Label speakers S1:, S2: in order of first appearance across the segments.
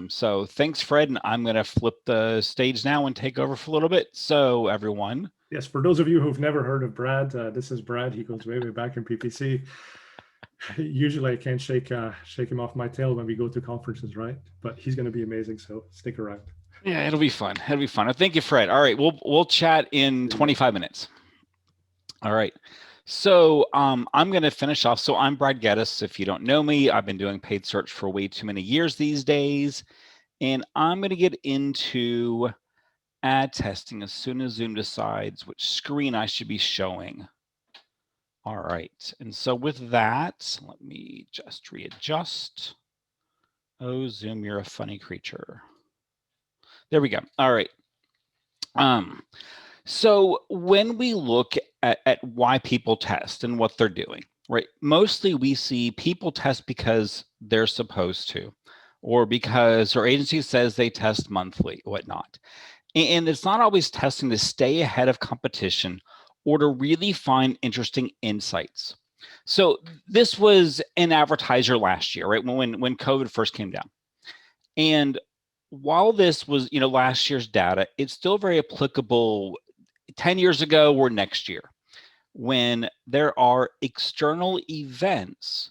S1: So thanks, Fred, and I'm going to flip the stage now and take over for a little bit. So everyone,
S2: Yes, for those of you who've never heard of Brad, this is Brad. He goes way, way back in PPC. Usually I can't shake him off my tail when we go to conferences, right? But he's going to be amazing, so stick around.
S1: yeah, it'll be fun. It'll be fun. Thank you, Fred. All right, we'll chat in
S2: There you go.
S1: 25 minutes. All right. So I'm going to finish off. So I'm Brad Geddes. If you don't know me, I've been doing paid search for way too many years these days. And I'm going to get into ad testing as soon as Zoom decides which screen I should be showing. All right. And so with that, let me just readjust. Oh, Zoom, you're a funny creature. There we go. All right. So when we look at why people test and what they're doing, right? Mostly we see people test because they're supposed to, or because our agency says they test monthly, whatnot. And it's not always testing to stay ahead of competition or to really find interesting insights. So this was an advertiser last year, right? When COVID first came down. And while this was, last year's data, it's still very applicable 10 years ago or next year when there are external events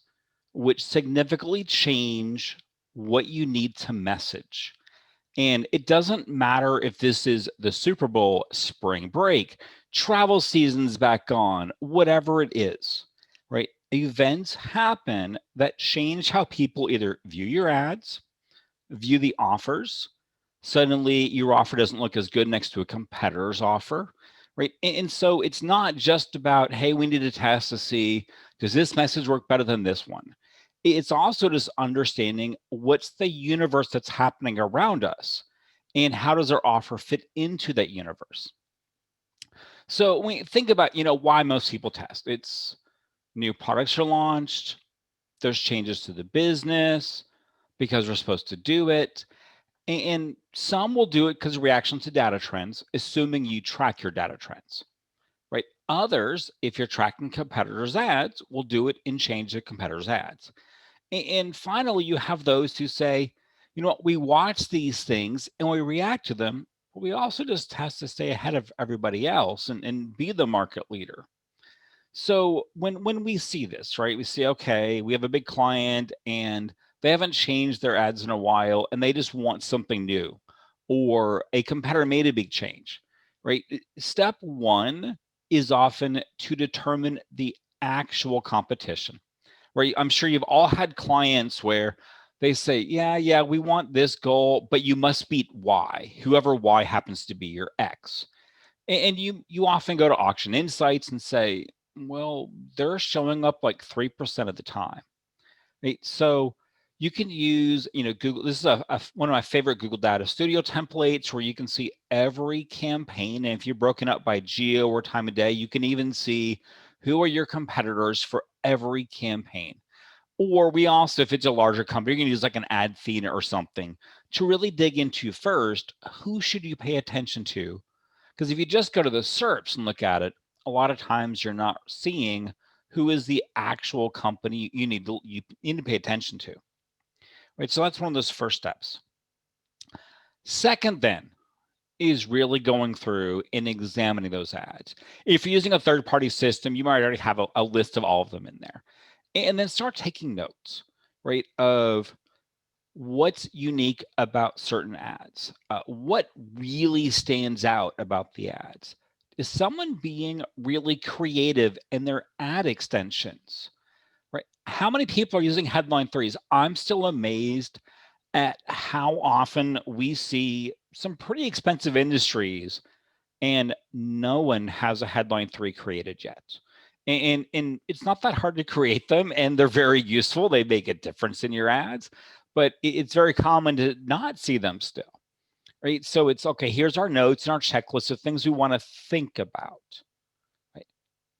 S1: which significantly change what you need to message. And it doesn't matter if this is the Super Bowl, spring break, travel season's back on, whatever it is, right? Events happen that change how people either view your ads, view the offers. Suddenly, your offer doesn't look as good next to a competitor's offer, right? And so it's not just about, hey, we need to test to see, does this message work better than this one? It's also just understanding what's the universe that's happening around us and how does our offer fit into that universe. So when you think about, why most people test, it's new products are launched, there's changes to the business because we're supposed to do it. And some will do it because of reaction to data trends, assuming you track your data trends, right? Others, if you're tracking competitors' ads, will do it and change the competitors' ads. And finally, you have those who say, you know what, we watch these things and we react to them, but we also just test to stay ahead of everybody else and be the market leader. So when we see this, right, we see, okay, we have a big client and they haven't changed their ads in a while and they just want something new, or a competitor made a big change, right? Step one is often to determine the actual competition, right? I'm sure you've all had clients where they say, yeah, we want this goal, but you must beat Y, whoever Y happens to be your X. And you often go to Auction Insights and say, well, they're showing up like 3% of the time. Right? So you can use, Google. This is one of my favorite Google Data Studio templates where you can see every campaign. And if you're broken up by geo or time of day, you can even see who are your competitors for every campaign. Or we also, if it's a larger company, you can use like an ad feed or something to really dig into first, who should you pay attention to? Because if you just go to the SERPs and look at it, a lot of times you're not seeing who is the actual company you need to pay attention to. Right. So that's one of those first steps. Second, then, is really going through and examining those ads. If you're using a third-party system, you might already have a list of all of them in there. And then start taking notes, right, of what's unique about certain ads, what really stands out about the ads. Is someone being really creative in their ad extensions, right? How many people are using headline threes? I'm still amazed at how often we see some pretty expensive industries and no one has a headline three created yet. And it's not that hard to create them, and they're very useful. They make a difference in your ads, but it's very common to not see them still, right? So it's okay. Here's our notes and our checklist of things we want to think about. Right?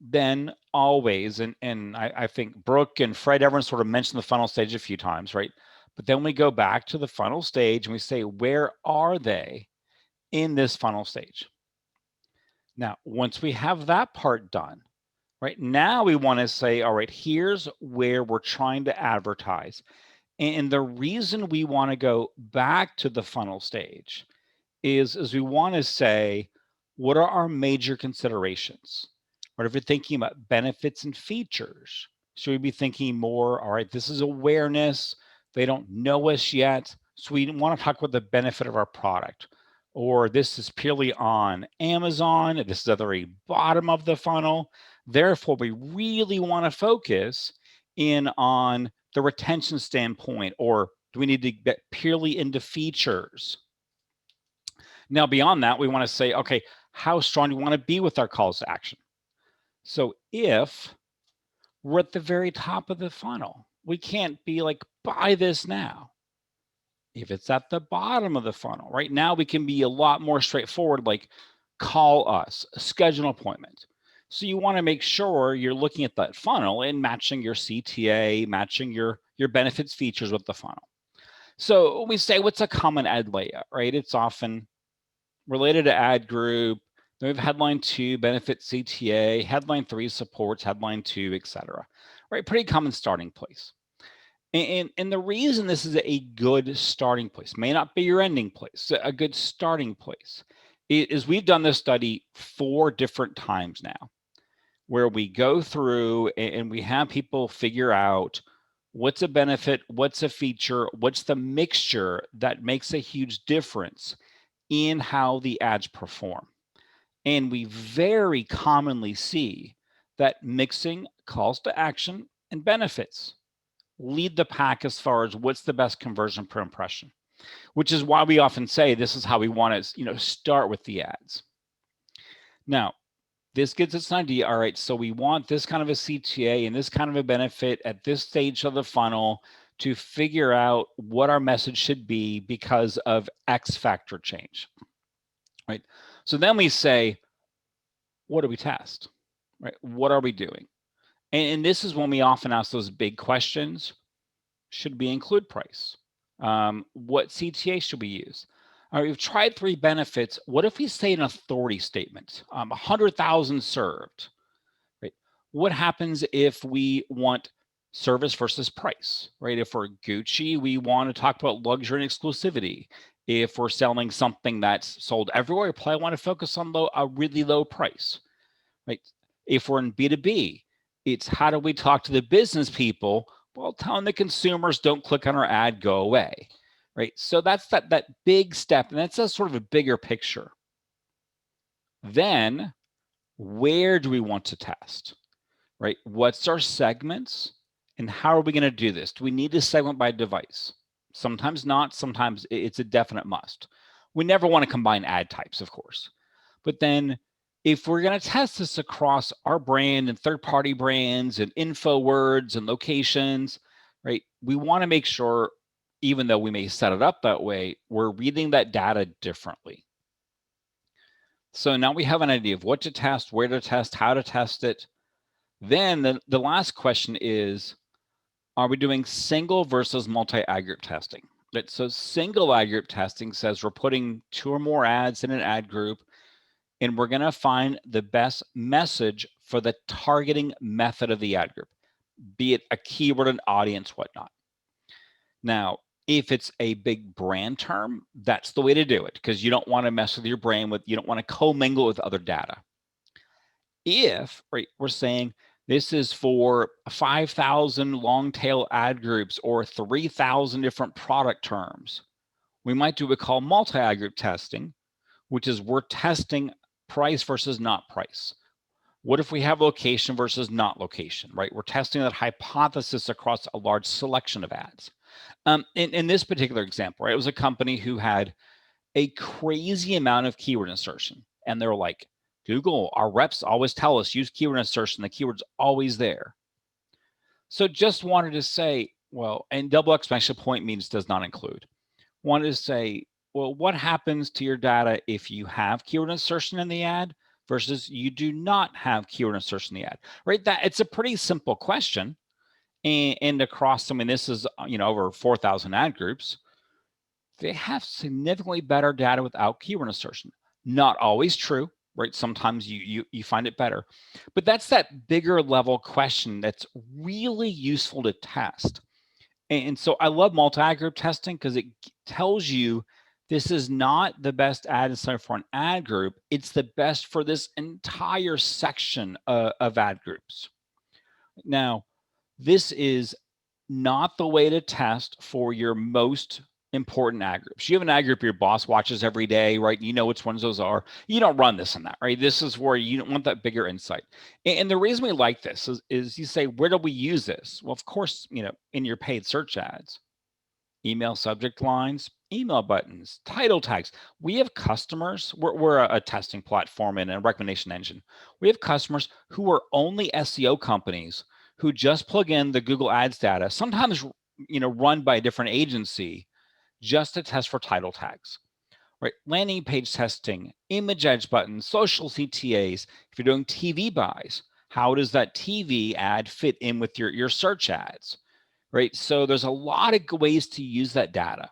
S1: Then always, and I think Brooke and Fred, everyone sort of mentioned the funnel stage a few times, right? But then we go back to the funnel stage and we say, where are they in this funnel stage? Now, once we have that part done, right now we want to say, all right, here's where we're trying to advertise. And the reason we want to go back to the funnel stage is we want to say, what are our major considerations? Or if you're thinking about benefits and features, should we be thinking more, all right, this is awareness, they don't know us yet, so we want to talk about the benefit of our product. Or this is purely on Amazon, this is at the very bottom of the funnel. Therefore, we really want to focus in on the retention standpoint, or do we need to get purely into features? Now, beyond that, we want to say, okay, how strong do we want to be with our calls to action? So if we're at the very top of the funnel, we can't be like, buy this now. If it's at the bottom of the funnel, right now, we can be a lot more straightforward, like call us, schedule an appointment. So you want to make sure you're looking at that funnel and matching your CTA, matching your benefits features with the funnel. So we say, what's a common ad layout, right? It's often related to ad group. Then we have headline 2, benefit CTA, headline 3, supports, headline 2, etc. Right? Pretty common starting place. And the reason this is a good starting place, may not be your ending place, a good starting place, is we've done this study 4 different times now, where we go through and we have people figure out what's a benefit, what's a feature, what's the mixture that makes a huge difference in how the ads perform. And we very commonly see that mixing calls to action and benefits lead the pack as far as what's the best conversion per impression, which is why we often say this is how we want to, start with the ads. Now, this gives us an idea. All right, so we want this kind of a CTA and this kind of a benefit at this stage of the funnel to figure out what our message should be because of X factor change, right? So then we say, what do we test, right? What are we doing? And this is when we often ask those big questions. Should we include price? What CTA should we use? All right, we've tried 3 benefits. What if we say an authority statement, 100,000 served, right? What happens if we want service versus price, right? If we're Gucci, we want to talk about luxury and exclusivity. If we're selling something that's sold everywhere, we probably want to focus on a really low price, right? If we're in B2B, it's how do we talk to the business people while telling the consumers don't click on our ad, go away, right? So that's that big step, and that's a sort of a bigger picture. Then where do we want to test, right? What's our segments, and how are we going to do this? Do we need to segment by device? Sometimes not, sometimes it's a definite must. We never want to combine ad types, of course. But then if we're going to test this across our brand and third-party brands and info words and locations, right, we want to make sure, even though we may set it up that way, we're reading that data differently. So now we have an idea of what to test, where to test, how to test it. Then the last question is, are we doing single versus multi-ad group testing? So single ad group testing says we're putting 2 or more ads in an ad group, and we're going to find the best message for the targeting method of the ad group, be it a keyword, an audience, whatnot. Now, if it's a big brand term, that's the way to do it, because you don't want to mess with your brand, you don't want to commingle with other data. If, right, we're saying this is for 5,000 long tail ad groups or 3,000 different product terms, we might do what we call multi-ad group testing, which is we're testing price versus not price. What if we have location versus not location, right? We're testing that hypothesis across a large selection of ads. In this particular example, right, it was a company who had a crazy amount of keyword insertion. And they were like, Google, our reps always tell us use keyword insertion. The keyword's always there. So just wanted to say, well, and double exclamation point means does not include. Wanted to say, well, what happens to your data if you have keyword insertion in the ad versus you do not have keyword insertion in the ad, right? That it's a pretty simple question. And across, I mean, this is, over 4,000 ad groups. They have significantly better data without keyword insertion. Not always true, right? Sometimes you find it better, but that's that bigger level question that's really useful to test. And so I love multi-ad group testing because it tells you this is not the best ad insight for an ad group. It's the best for this entire section of ad groups. Now, this is not the way to test for your most important ad groups. You have an ad group your boss watches every day, right? You know which ones those are. You don't run this and that, right? This is where you don't want that bigger insight. And the reason we like this is you say, where do we use this? Well, of course, in your paid search ads, email subject lines, email buttons, title tags. We have customers, we're a testing platform and a recommendation engine. We have customers who are only SEO companies who just plug in the Google Ads data, sometimes run by a different agency, just to test for title tags. Right, landing page testing, image edge buttons, social CTAs. If you're doing TV buys, how does that TV ad fit in with your search ads? Right, so there's a lot of ways to use that data.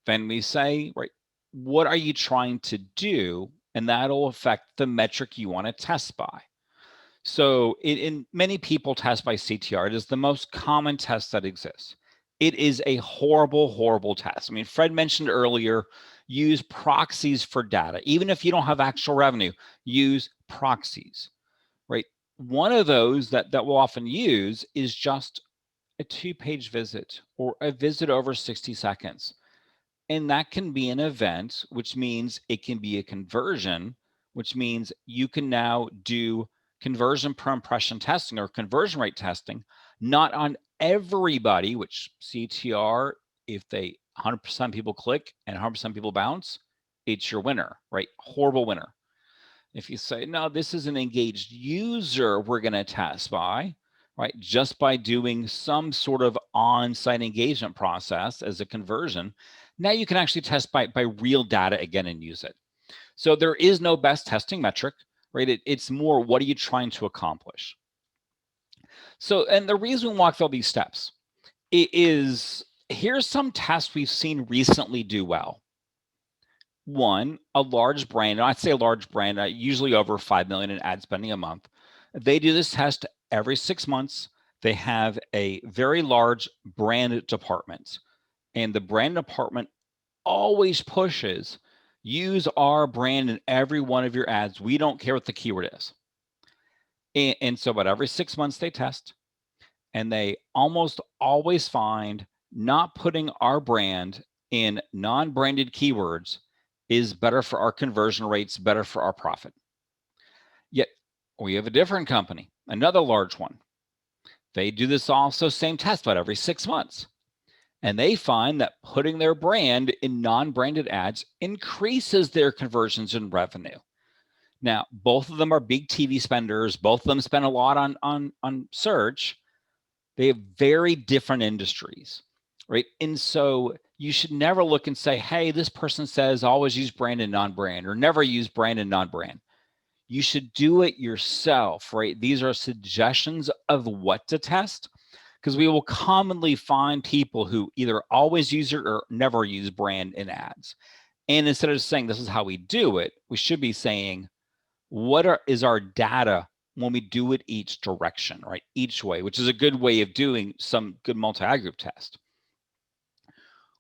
S1: Then we say, right, what are you trying to do? And that'll affect the metric you want to test by. So in many people test by CTR. It is the most common test that exists. It is a horrible, horrible test. I mean, Fred mentioned earlier, use proxies for data. Even if you don't have actual revenue, use proxies, right? One of those that we'll often use is just a 2-page visit or a visit over 60 seconds. And that can be an event, which means it can be a conversion, which means you can now do conversion per impression testing or conversion rate testing, not on everybody, which CTR, if they 100% people click and 100% people bounce, it's your winner, right? Horrible winner. If you say, no, this is an engaged user we're going to test by, right? Just by doing some sort of on-site engagement process as a conversion, now you can actually test by real data again and use it. So there is no best testing metric, right? It's more, what are you trying to accomplish? So, and the reason we walk through all these steps is, here's some tests we've seen recently do well. One, a large brand, and I'd say a large brand, usually over 5 million in ad spending a month. They do this test every 6 months. They have a very large brand department, and the brand department always pushes, use our brand in every one of your ads. We don't care what the keyword is. And so about every 6 months they test, and they almost always find not putting our brand in non-branded keywords is better for our conversion rates, better for our profit. Yet we have a different company, another large one. They do this also same test, but every 6 months. And they find that putting their brand in non-branded ads increases their conversions and revenue. Now, both of them are big TV spenders. Both of them spend a lot on search. They have very different industries, right? And so you should never look and say, hey, this person says always use brand and non-brand, or never use brand and non-brand. You should do it yourself, right? These are suggestions of what to test, because we will commonly find people who either always use it or never use brand in ads. And instead of saying this is how we do it, we should be saying, is our data when we do it each direction, right? Each way, which is a good way of doing some good multi-ad group test.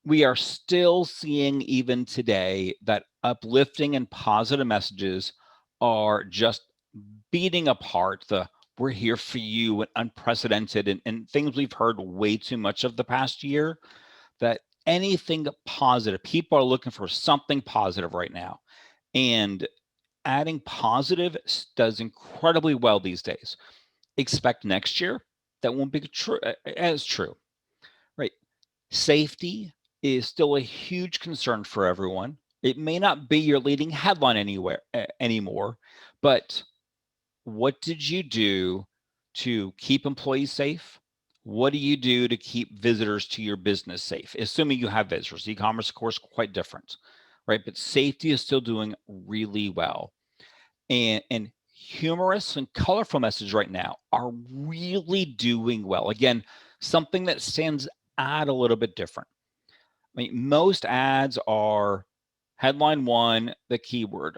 S1: We are still seeing even today that uplifting and positive messages are just beating apart the we're here for you and unprecedented and things we've heard way too much of the past year. That anything positive, people are looking for something positive right now. And adding positive does incredibly well these days. Expect next year that won't be as true, right? Safety is still a huge concern for everyone. It may not be your leading headline anymore, but what did you do to keep employees safe? What do you do to keep visitors to your business safe? Assuming you have visitors, e-commerce, of course, quite different, right? But safety is still doing really well. And humorous and colorful messages right now are really doing well. Again, something that stands out a little bit different. I mean, most ads are headline 1, the keyword,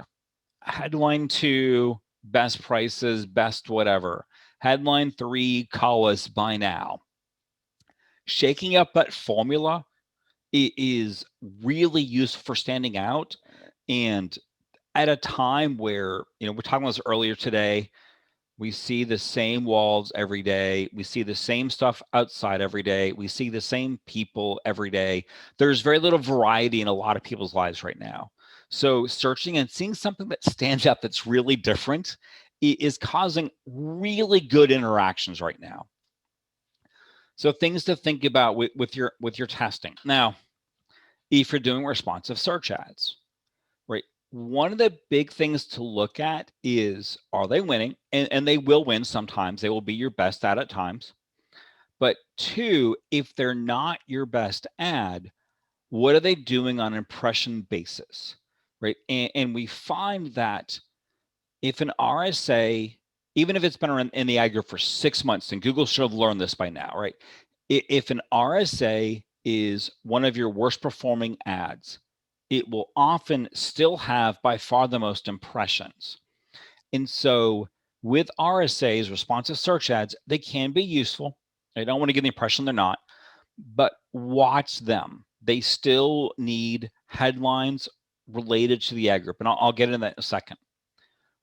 S1: headline 2, best prices, best whatever, headline 3, call us, buy now. shaking up that formula is really useful for standing out. And at a time where, we're talking about this earlier today, we see the same walls every day. We see the same stuff outside every day. We see the same people every day. There's very little variety in a lot of people's lives right now. So searching and seeing something that stands out that's really different is causing really good interactions right now. So things to think about with your testing. Now, if you're doing responsive search ads, right? One of the big things to look at is, are they winning? And they will win sometimes. They will be your best ad at times. But two, if they're not your best ad, what are they doing on an impression basis, right? And we find that if an RSA, even if it's been around in the ad group for 6 months, and Google should have learned this by now, right? If an RSA is one of your worst performing ads, it will often still have by far the most impressions. And so with RSAs, responsive search ads, they can be useful. I don't want to give the impression they're not, but watch them. They still need headlines related to the ad group. And I'll get into that in a second,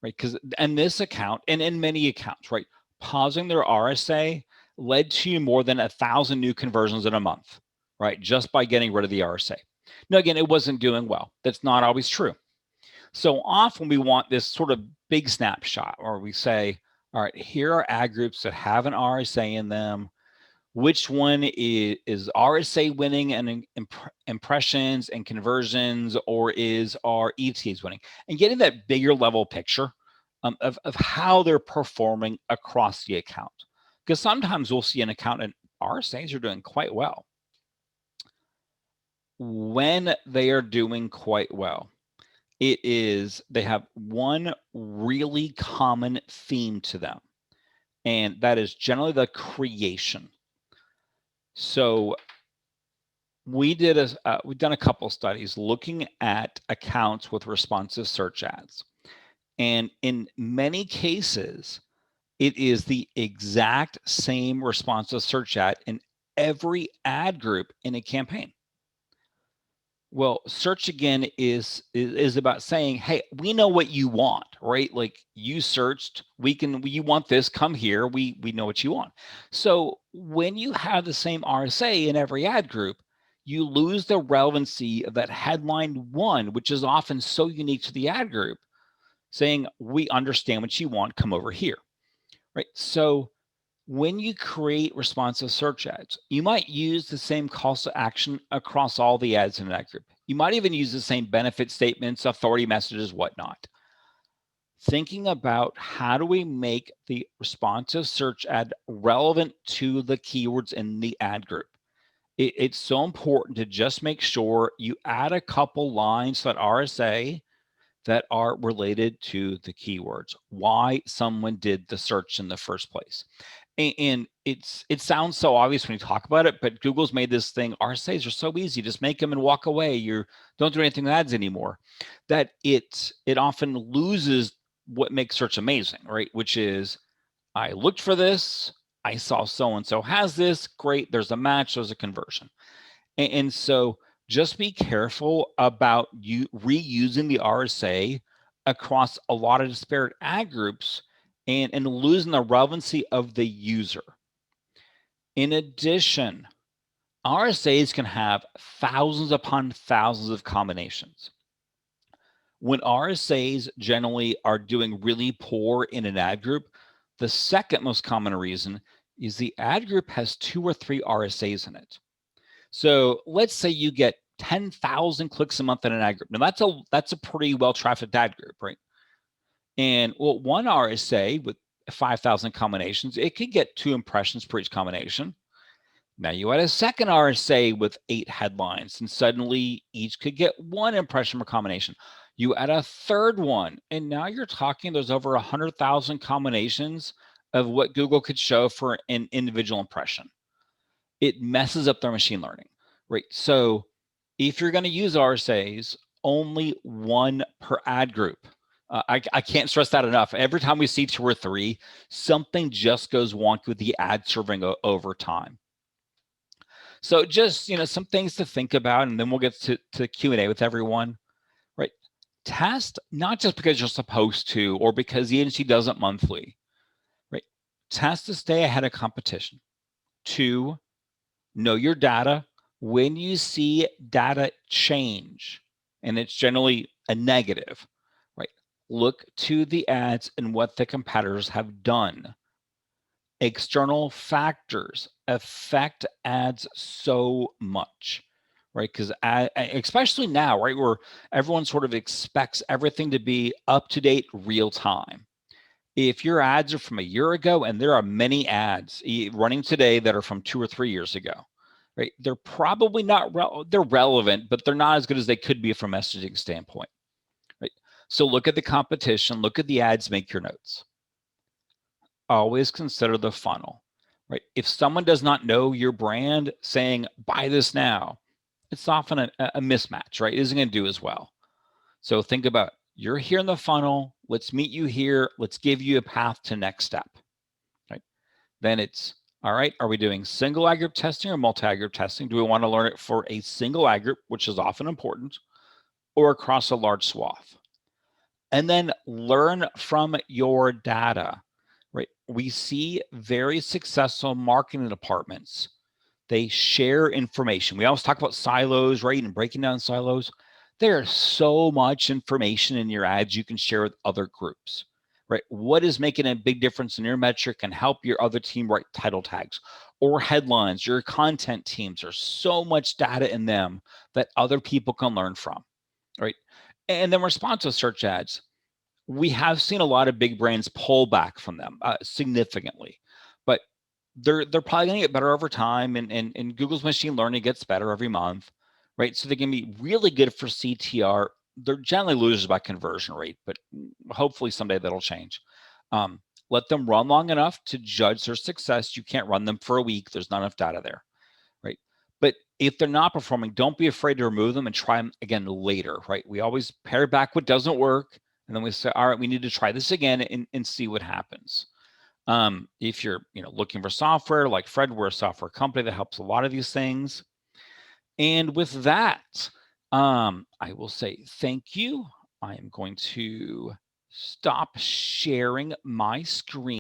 S1: right? Because in this account and in many accounts, right, pausing their RSA led to more than 1,000 new conversions in a month, right? Just by getting rid of the RSA. Now, again, it wasn't doing well. That's not always true. So often we want this sort of big snapshot where we say, all right, here are ad groups that have an RSA in them. Which one is RSA winning and impressions and conversions, or is our ETAs winning? And getting that bigger level picture of how they're performing across the account. Because sometimes we'll see an account and RSAs are doing quite well. When they are doing quite well, they have one really common theme to them, and that is generally the creation. So we've done a couple studies looking at accounts with responsive search ads, and in many cases, it is the exact same responsive search ad in every ad group in a campaign. Well, search again is about saying, hey, we know what you want, right? Like you searched, you want this, come here, we know what you want. So when you have the same RSA in every ad group, you lose the relevancy of that headline one, which is often so unique to the ad group, saying, we understand what you want, come over here, right? So when you create responsive search ads, you might use the same calls to action across all the ads in that group. You might even use the same benefit statements, authority messages, whatnot. Thinking about how do we make the responsive search ad relevant to the keywords in the ad group. It's so important to just make sure you add a couple lines that RSA that are related to the keywords, why someone did the search in the first place. And it sounds so obvious when you talk about it, but Google's made this thing, RSAs are so easy, just make them and walk away. You don't do anything with ads anymore. That it often loses what makes search amazing, right? Which is, I looked for this, I saw so-and-so has this, great, there's a match, there's a conversion. And so just be careful about you reusing the RSA across a lot of disparate ad groups and losing the relevancy of the user. In addition, RSAs can have thousands upon thousands of combinations. When RSAs generally are doing really poor in an ad group, the second most common reason is the ad group has 2 or 3 RSAs in it. So let's say you get 10,000 clicks a month in an ad group. Now that's a pretty well trafficked ad group, right? And well, one RSA with 5,000 combinations, it could get 2 impressions per each combination. Now you add a second RSA with 8 headlines, and suddenly each could get 1 impression per combination. You add a third one, and now you're talking there's over 100,000 combinations of what Google could show for an individual impression. It messes up their machine learning, right? So if you're going to use RSAs, only 1 per ad group. I can't stress that enough. Every time we see 2 or 3, something just goes wonky with the ad serving over time. So just, some things to think about, and then we'll get to Q&A with everyone, right? Test not just because you're supposed to or because the agency does it monthly, right? Test to stay ahead of competition. 2, know your data. When you see data change, and it's generally a negative, right? Look to the ads and what the competitors have done. External factors affect ads so much, right? Because especially now, right, where everyone sort of expects everything to be up to date, real time. If your ads are from a year ago, and there are many ads running today that are from 2 or 3 years ago, right? They're probably not they're relevant, but they're not as good as they could be from a messaging standpoint, right? So look at the competition, look at the ads, make your notes. Always consider the funnel, right? If someone does not know your brand saying, buy this now, it's often a mismatch, right? It isn't going to do as well. So think about, you're here in the funnel. Let's meet you here. Let's give you a path to next step, right? Then it's, all right, are we doing single ad group testing or multi-ad group testing? Do we want to learn it for a single ad group, which is often important, or across a large swath? And then learn from your data, right? We see very successful marketing departments. They share information. We always talk about silos, right? And breaking down silos. There's so much information in your ads you can share with other groups, right? What is making a big difference in your metric and help your other team write title tags or headlines? Your content teams, there's so much data in them that other people can learn from, right? And then responsive search ads. We have seen a lot of big brands pull back from them significantly, but they're probably going to get better over time, and Google's machine learning gets better every month, right? So they can be really good for CTR. They're generally losers by conversion rate, but hopefully someday that'll change. Let them run long enough to judge their success. You can't run them for a week. There's not enough data there, right? But if they're not performing, don't be afraid to remove them and try them again later, right? We always pare back what doesn't work, and then we say, all right, we need to try this again and see what happens. If you're looking for software, like Fred, we're a software company that helps a lot of these things. And with that, I will say thank you. I am going to stop sharing my screen.